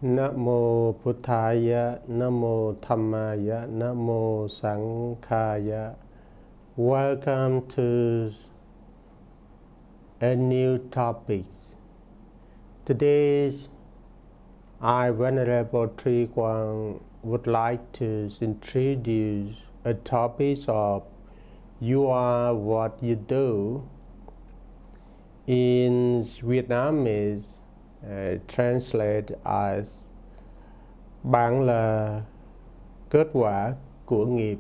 Namo Buddhaya, Namo Dhammaya, Namo Sanghaya. Welcome to a new topic. Today, I, Venerable Trí Quang, would like to introduce a topic of you are what you do. In Vietnamese, translate as bạn là kết quả của nghiệp.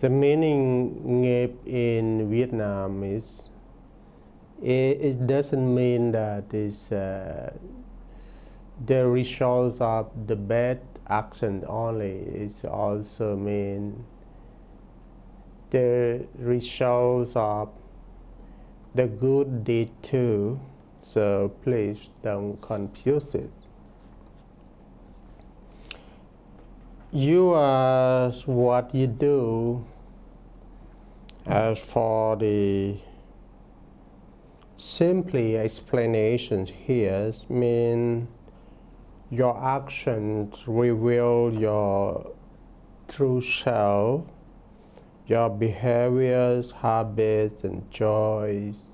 The meaning nghiệp in Vietnam is it doesn't mean that it's the results of the bad action only. It also means the results of the good deed too. So please don't confuse it. You are what you do. As for the simply explanation here, mean your actions reveal your true self, your behaviors, habits, and joys.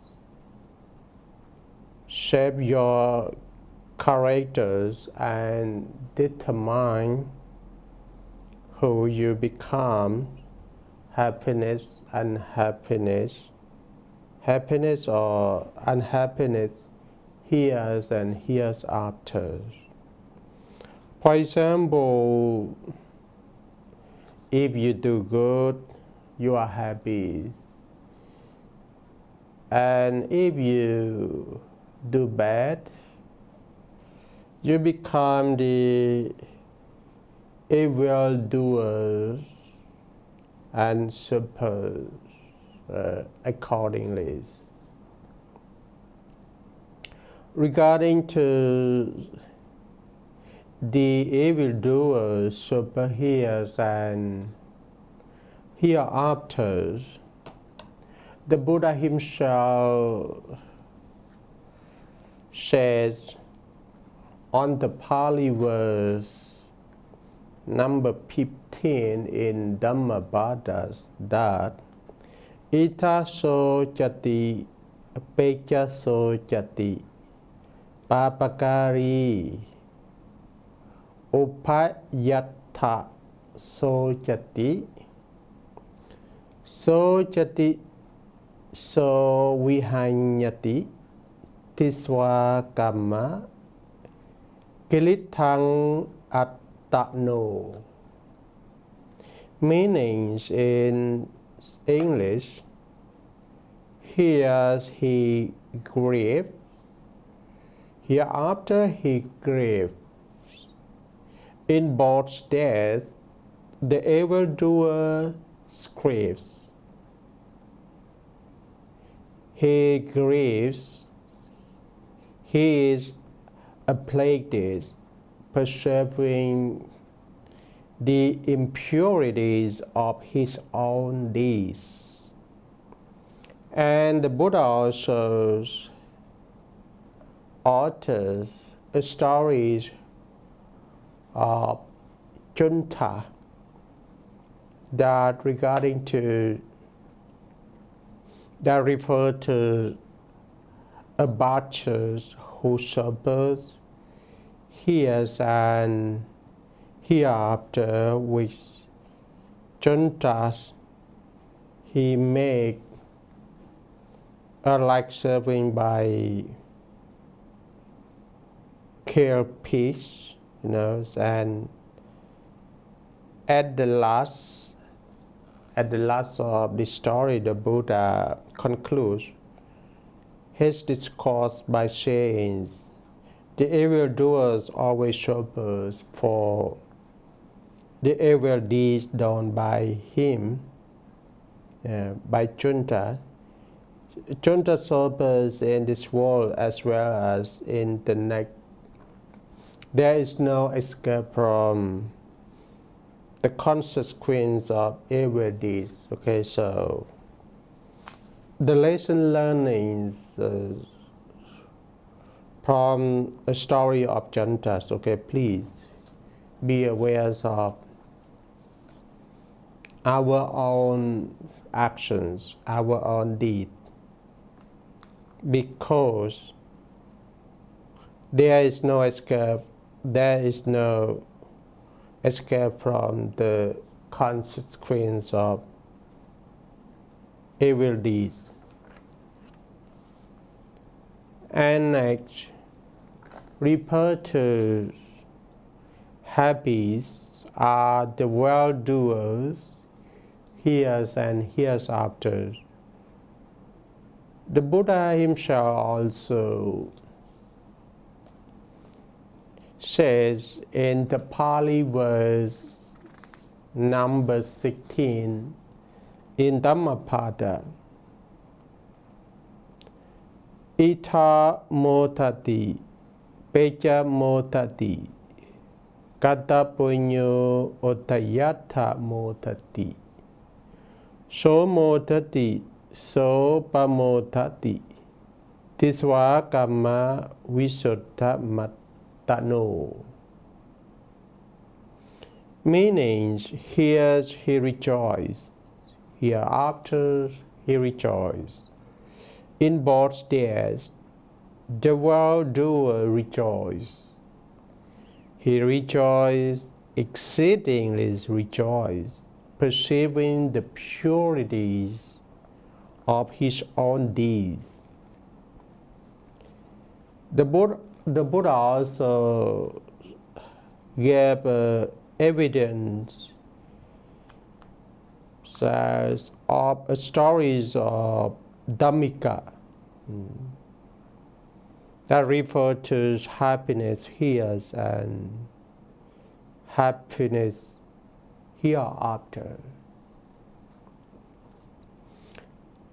Shape your characters and determine who you become. Happiness or unhappiness, here's and here's after. For example, if you do good, you are happy. And if you do bad, you become the evil doers and suppose accordingly. Regarding to the evil doers, superheroes, and hereafters, the Buddha himself says on the Pali verse number 15 in Dhammapada that Ita so jati pecha so jati papakari upayatha so jati so vihanyati tiswa kamma kilithang attano. Meanings in English: here he grieved, hereafter he grieves. In both states, the evildoer grieves. He grieves. He is afflicted, perceiving the impurities of his own deeds. And the Buddha also authors stories of junta that refer to abbats who suffers here and hereafter with juntas he make like serving by kill pigs, and at the last of the story, the Buddha concludes his discourse by saying, the evildoers always suffer for the evil deeds done by him, by junta. Junta suffers in this world as well as in the next. There is no escape from the consequence of evil deeds. Okay, so the lesson learnings from a story of Jantas. Okay, please be aware of our own actions, our own deed, because there is no escape from the consequence of evil deeds. And next, refer to habits are the well-doers here's and hereafter. The Buddha himself also says in the Pali verse number 16 in Dhammapada, Ita motati, peja motati, kata punyo otayata motati, so motati, so pamotati, tiswa kama visuddha matano. Meanings, here he rejoiced, hereafter he rejoiced. In both days, the well-doer rejoiced. He rejoiced, exceedingly rejoiced, perceiving the purities of his own deeds. The Buddha also gave evidence of stories of Dhammika that refer to happiness here and happiness hereafter.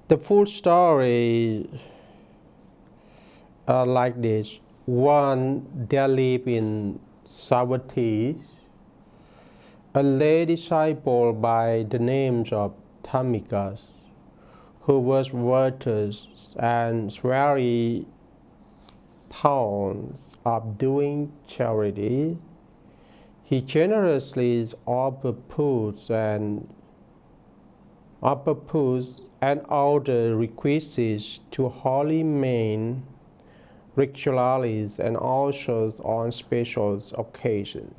The full story are like this. One, there lived in Savatthi a lay disciple by the name of Dhammika, who was virtuous and very fond of doing charity. He generously offered all the requests to holy men regularly and also on special occasions.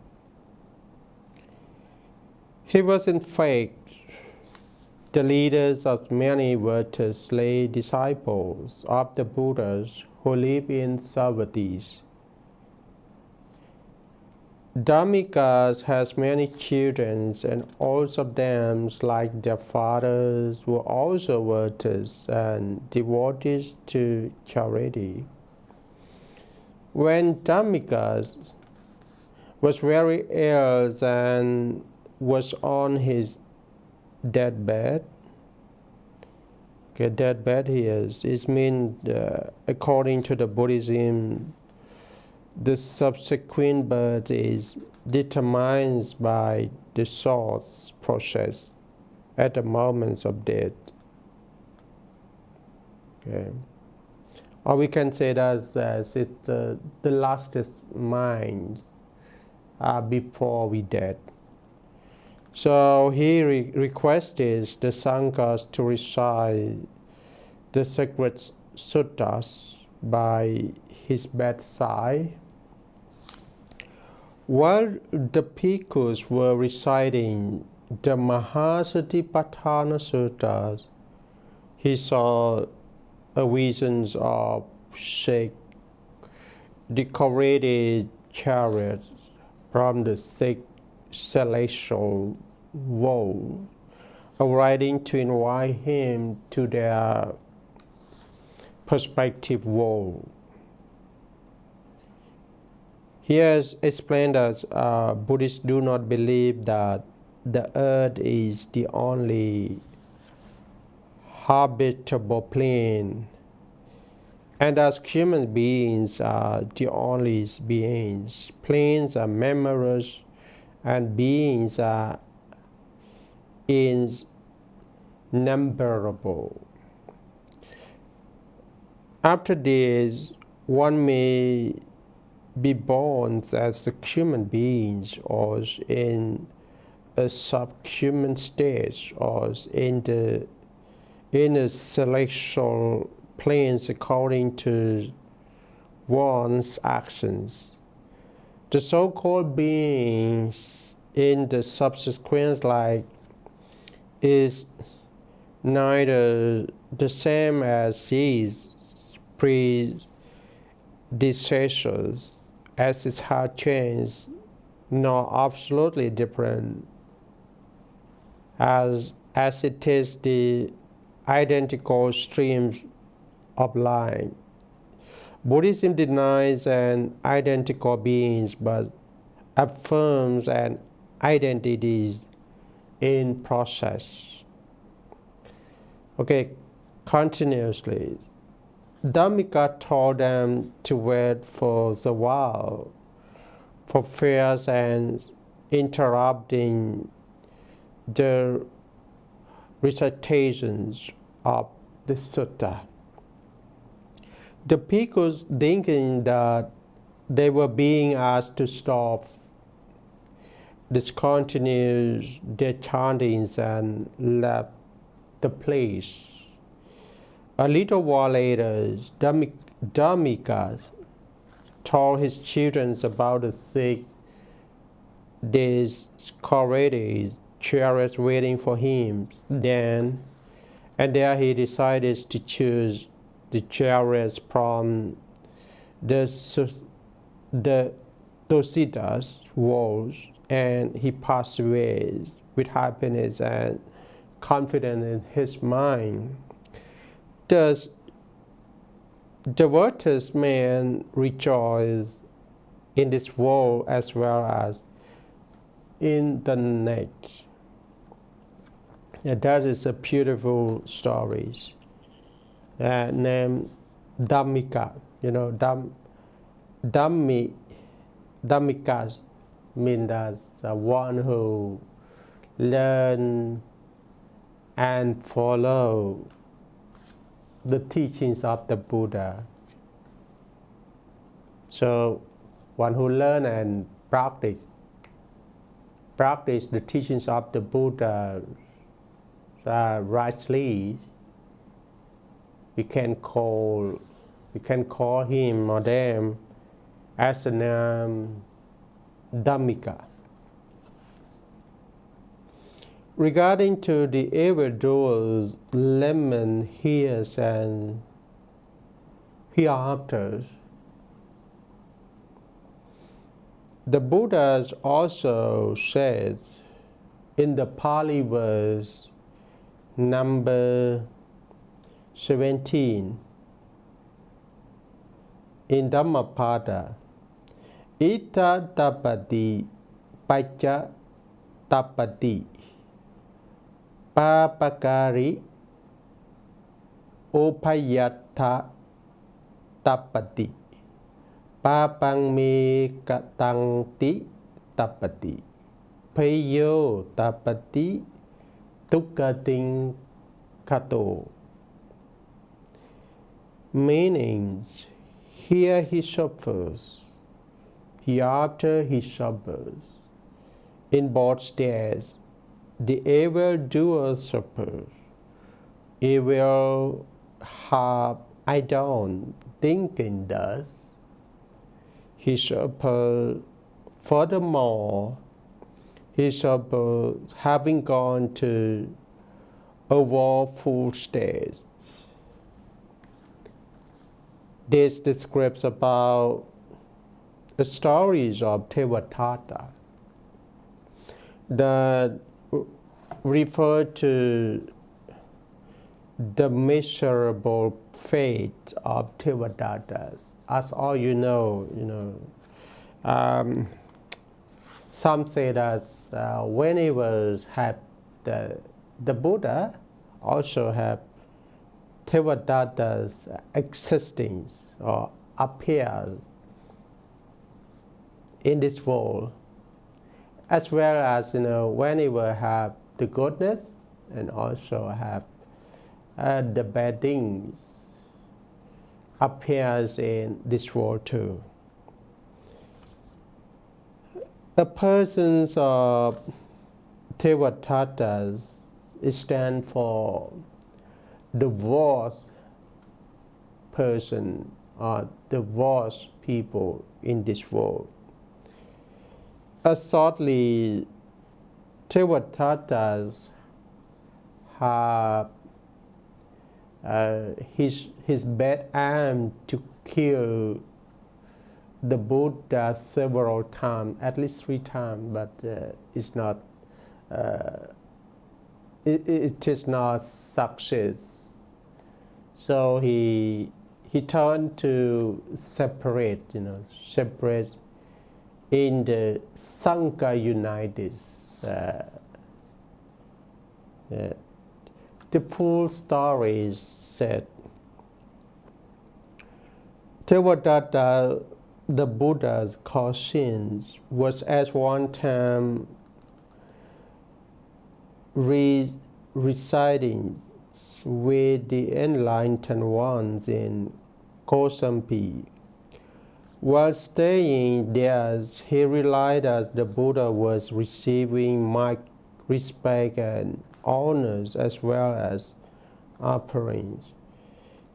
He was in fact the leaders of many virtuous lay disciples of the Buddhas who live in Savatthi. Dhammika has many children, and all of them, like their fathers, were also virtuous and devoted to charity. When Dhammika was very ill and was on his deathbed, deathbed here is mean according to the Buddhism, the subsequent birth is determined by the soul's process at the moment of death. Okay. Or we can say that as it's the lastest mind before we dead. So he requested the Sanghas to recite the sacred suttas by his bedside. While the bhikkhus were reciting the Mahasatipatthana suttas, he saw a vision of six decorated chariots from the six celestial world, arriving to invite him to their perspective world. He has explained that Buddhists do not believe that the earth is the only habitable plane, and as human beings are the only beings. Planes are memories, and beings are innumerable. After this, one may be born as a human being or in a subhuman stage or in a celestial planes according to one's actions. The so-called beings in the subsequent life is neither the same as his predecessors, as it has changed, nor absolutely different, as it is the identical streams of light. Buddhism denies an identical beings but affirms an identity in process. Okay, continuously. Dhammika told them to wait for the while for fears and interrupting the recitations of the sutta. The bhikkhus, thinking that they were being asked to stop, discontinued their chantings and left the place. A little while later, Dhammika told his children about the 6 days correct chariots waiting for him. Then and there he decided to choose the chariots from the Dositas walls, and he passed away with happiness and confidence in his mind. Thus, the virtuous man rejoices in this world as well as in the next. And that is a beautiful story. Named Dhammika. Dhammika means that the one who learn and follow the teachings of the Buddha. So, one who learn and practice the teachings of the Buddha rightly, we can call him or them as the name Dhammika. Regarding to the evildoers, lament hears and hereafter, the Buddha also said in the Pali verse number 17 in Dhammapada, Ita tapati pacha tapati papakari upayatha tapati papang me katangti tapati payo tapati tukkating kato. Meanings, here he suffers, hereafter he suffers. In both states, the evil-doer suffers. Evil have I don't thinking thus. He suffers. Furthermore, he suffers having gone to a woeful state. This describes about the stories of Tevatatta that refer to the miserable fate of Tevatattas. As all you know, some say that when he had the Buddha also had Tevatatta's existence or appears in this world, as well as when he will have the goodness and also have the bad things appears in this world too. The persons of Tevatatas stand for the worst person or the worst people in this world. Shortly, Tevatatas have his bad aim to kill the Buddha several times, at least 3 times, but it's not. It is not success. So he turned to separate in the Sakya Unites. The full story is said. Tevadatta, the Buddha's conscience, was at one time residing with the enlightened ones in Kosambi. While staying there, he realized that the Buddha was receiving much respect and honors as well as offerings.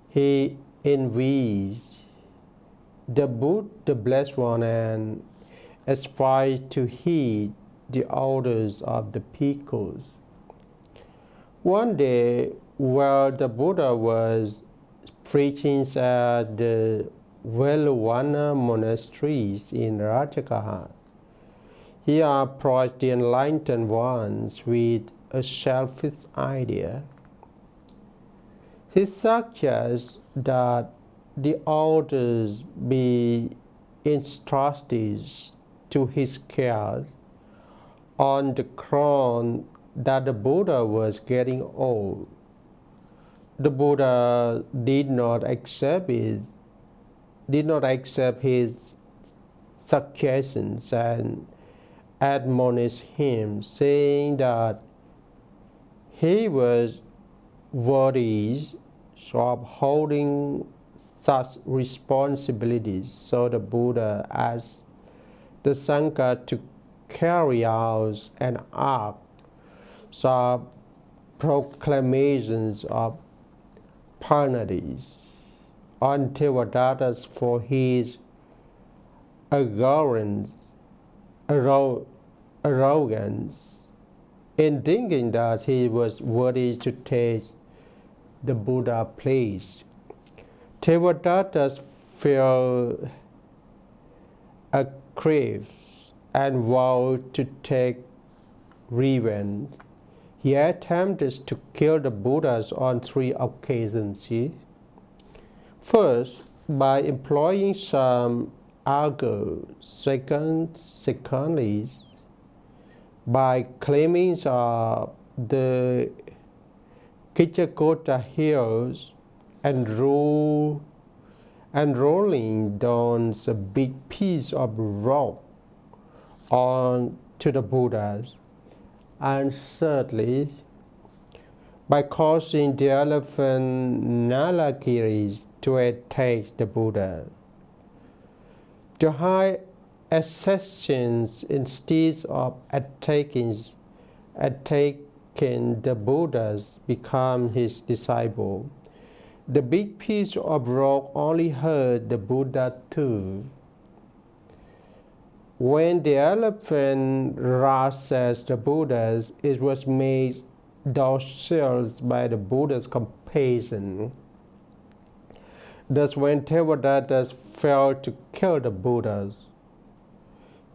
He envies the Buddha, the Blessed One, and aspired to heed the orders of the bhikkhus. One day, while the Buddha was preaching at the Velavana monasteries in Rajagaha, he approached the enlightened ones with a selfish idea. He suggests that the orders be entrusted to his care on the ground that the Buddha was getting old. The Buddha did not accept his suggestions and admonished him, saying that he was worthy of holding such responsibilities. So the Buddha asked the Sangha to carry out an act of proclamations of penalties on Tevadatta for his arrogance in thinking that he was worthy to take the Buddha place. Tevadatta felt aggrieved and vowed to take revenge. He attempted to kill the Buddhas on 3 occasions. First, by employing some argo. Secondly, by claiming the Kichakota hills and rolling down a big piece of rock onto the Buddhas. And thirdly, by causing the elephant Nalagiris to attack the Buddha. The high assassins, instead of attacking the Buddhas, become his disciple. The big piece of rock only hurt the Buddha too. When the elephant rushed at the Buddhas, it was made docile by the Buddha's compassion. Thus, when Tevadatta failed to kill the Buddhas,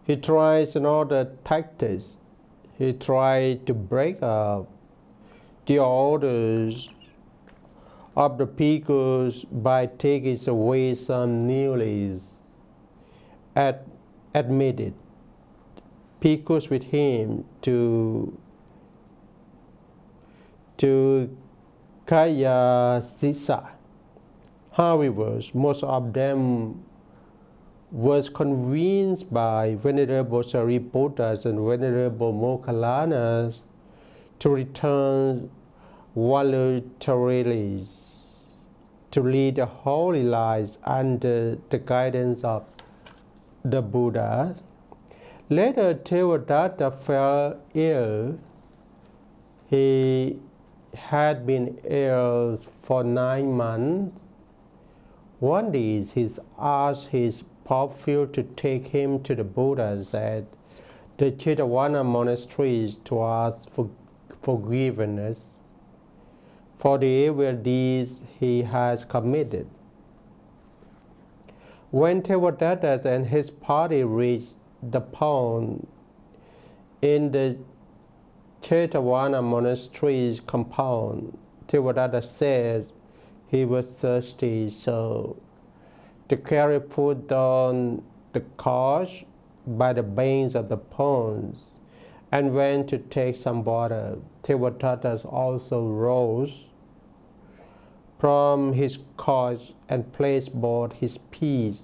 he tried another tactic. He tried to break up the orders of the bhikkhus by taking away some newly admitted bhikkhus with him to Kaya Sisa. However, most of them was convinced by Venerable Sariputas and Venerable Moggallana to return voluntarily to lead a holy life under the guidance of the Buddha. Later, Devadatta fell ill. He had been ill for 9 months. One day, he asked his pupil to take him to the Buddha at the Chitavana monasteries to ask for forgiveness for the evil deeds he has committed. When Devadatta and his party reached the pond in the Chitavana monastery's compound, Devadatta says he was thirsty, so to carry food down the couch by the banks of the ponds and went to take some water. Devadatta also rose from his couch and placed both his feet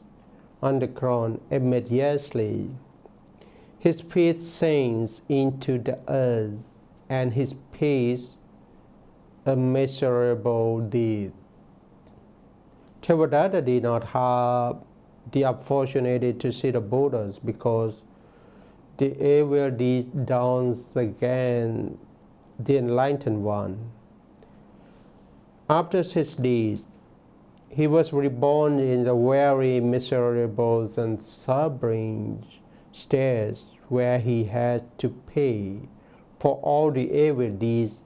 on the ground. Immediately, his feet sank into the earth, and his face a miserable deed. Devadatta did not have the opportunity to see the Buddhas because the evil deed dawns again the enlightened one. After 6 days, he was reborn in the very miserable and suffering state where he had to pay for all the evil deeds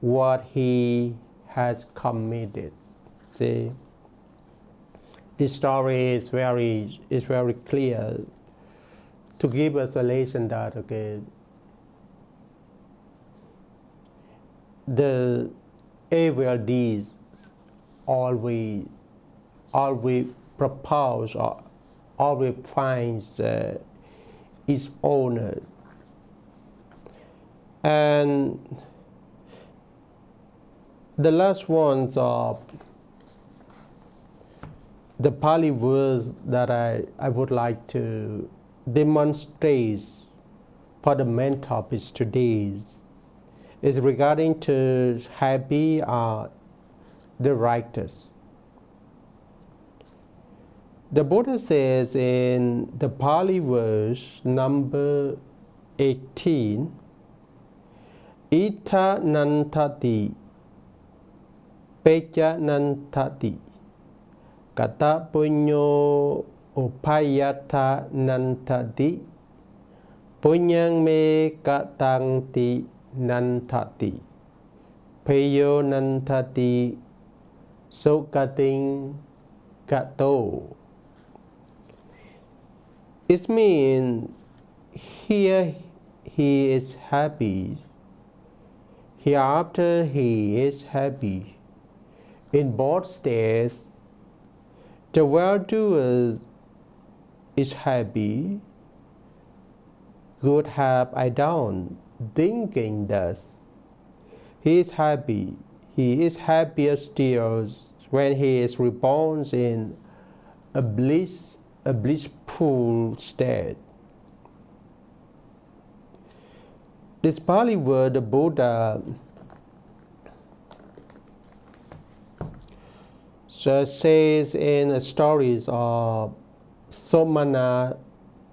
what he has committed. See, this story is very clear to give us a lesson that the evil deeds always propose or always finds its owner. And the last ones are the Pali verse that I would like to demonstrate for the main topics today is regarding to happy are the righteous. The Buddha says in the Pali verse number 18, Ita nantati, pecha nantati, kata punyo upayata nantati, punyang me katangti nantati, peyo nantati, sokating kato. It means here he is happy, hereafter he is happy. In both states, the well-doer is happy. Good have I done, thinking thus. He is happy. He is happier still when he is reborn in a blissful state. This Pali word, the Buddha says in the stories of Somana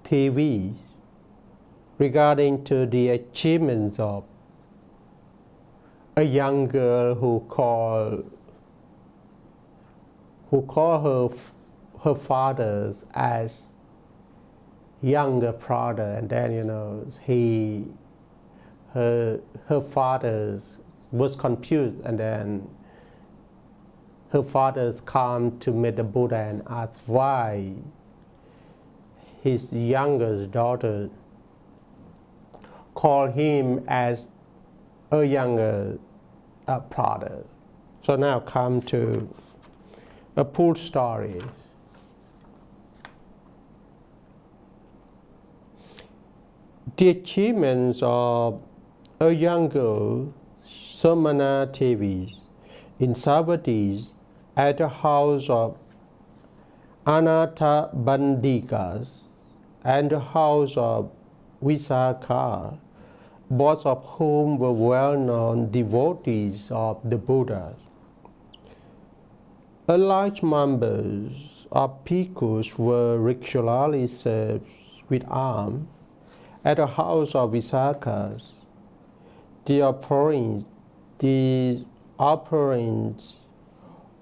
TV regarding to the achievements of a young girl who called her fathers as younger brother, and then her father was confused, and then her fathers come to meet the Buddha and ask why his youngest daughter called him as a younger brother. So now come to a full story. The achievements of a young girl, Somana Devi, in Savatthi at the house of Anatha Bandikas and the house of Visakha, both of whom were well-known devotees of the Buddha. A large number of bhikkhus were regularly served with alms at the house of Visakhas. The offerings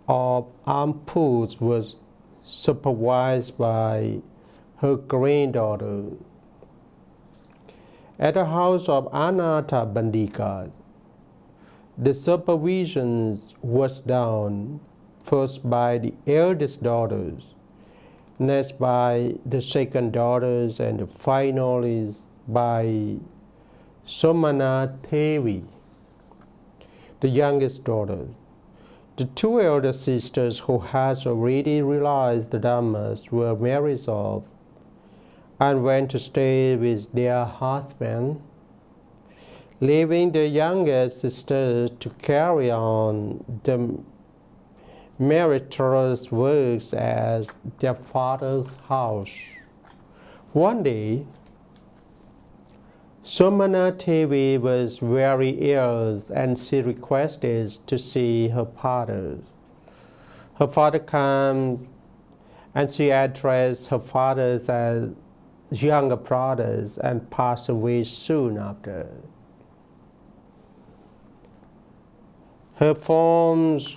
of alms was supervised by her granddaughter. At the house of Anatha Bandika, the supervision was done first by the eldest daughters, next by the second daughters, and finally by Somana Devi, the youngest daughter. The two elder sisters who had already realized the Dhammas were married off and went to stay with their husband, leaving the youngest sister to carry on the meritorious works at their father's house. One day, Somana Devi was very ill and she requested to see her father. Her father came and she addressed her father as younger brothers and passed away soon after. Her forms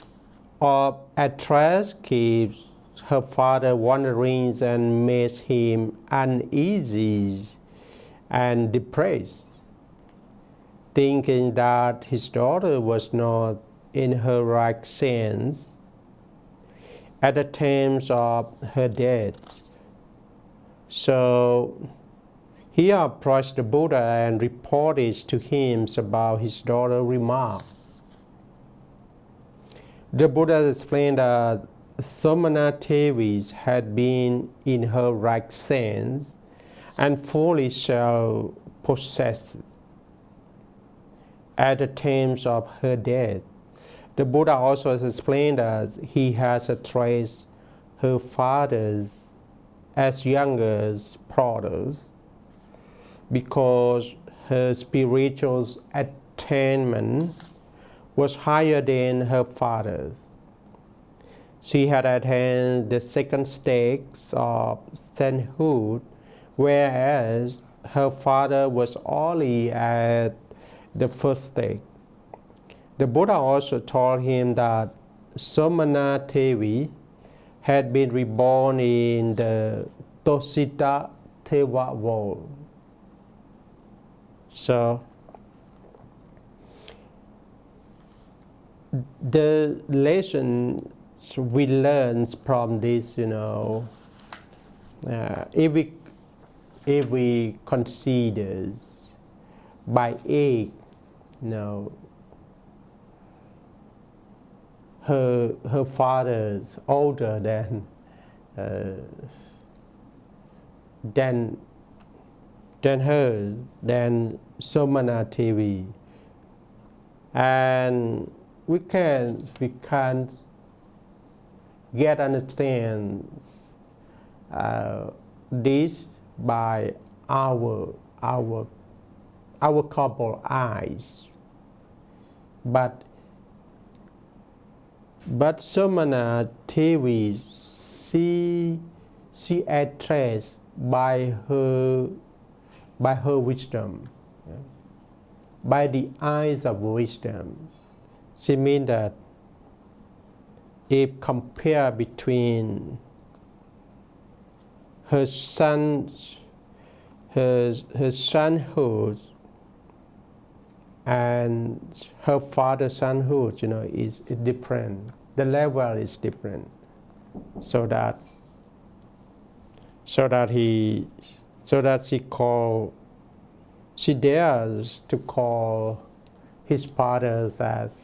of address keeps her father wondering and makes him uneasy and depressed, thinking that his daughter was not in her right sense at the time of her death. So he approached the Buddha and reported to him about his daughter's remark. The Buddha explained that Somana Devi had been in her right sense and fully self-possessed at the time of her death. The Buddha also explained that he has addressed her fathers as younger brothers because her spiritual attainment was higher than her father's. She had attained the second stage of sainthood, whereas her father was only at the first stage. The Buddha also told him that Somana Devi had been reborn in the Tosita Teva world. So, the lesson we learn from this, if we consider by age, her father's older than her, than Somana Devi, and we can't get understand this by our couple eyes, but Somana Devi, she addressed by her wisdom, by the eyes of wisdom. She means that if compare between her sonhood and her father's sonhood, is different. The level is different. So that she dares to call his fathers as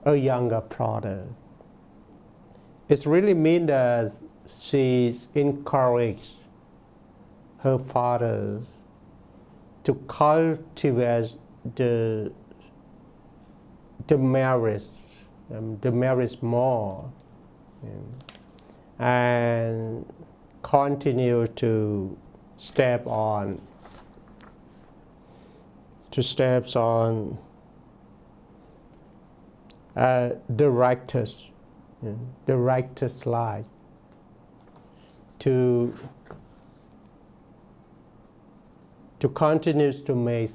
a younger brother. It really means that she encouraged her father to cultivate the marriage more, and continue to steps on the righteous the righteous life, to continue to make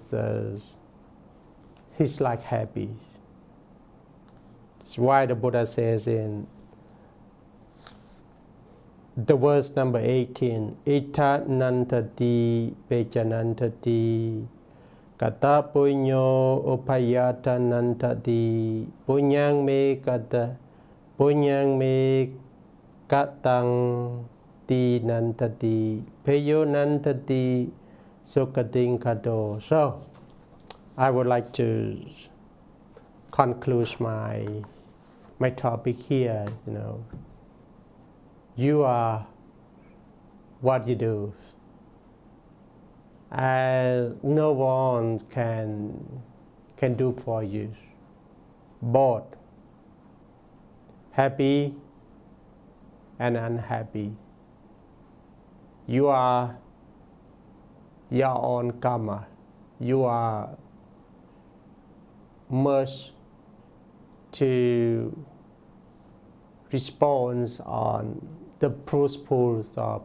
his life happy. That's why the Buddha says in the verse number 18, Ita nantati pejanantati kata punyo upayata nantati punyang me kata punyang me katang ti nantati peyo nantati sukating kato. So I would like to conclude my topic here. You are what you do, and no one can do for you. Both happy and unhappy. You are your own karma. You are must to respond on the principles of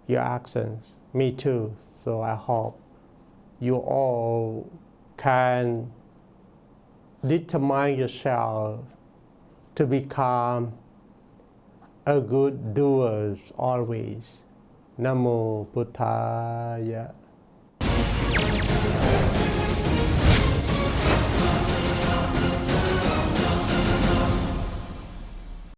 your actions. Me too. So I hope you all can determine yourself to become a good doers always. Namo Buddhaya.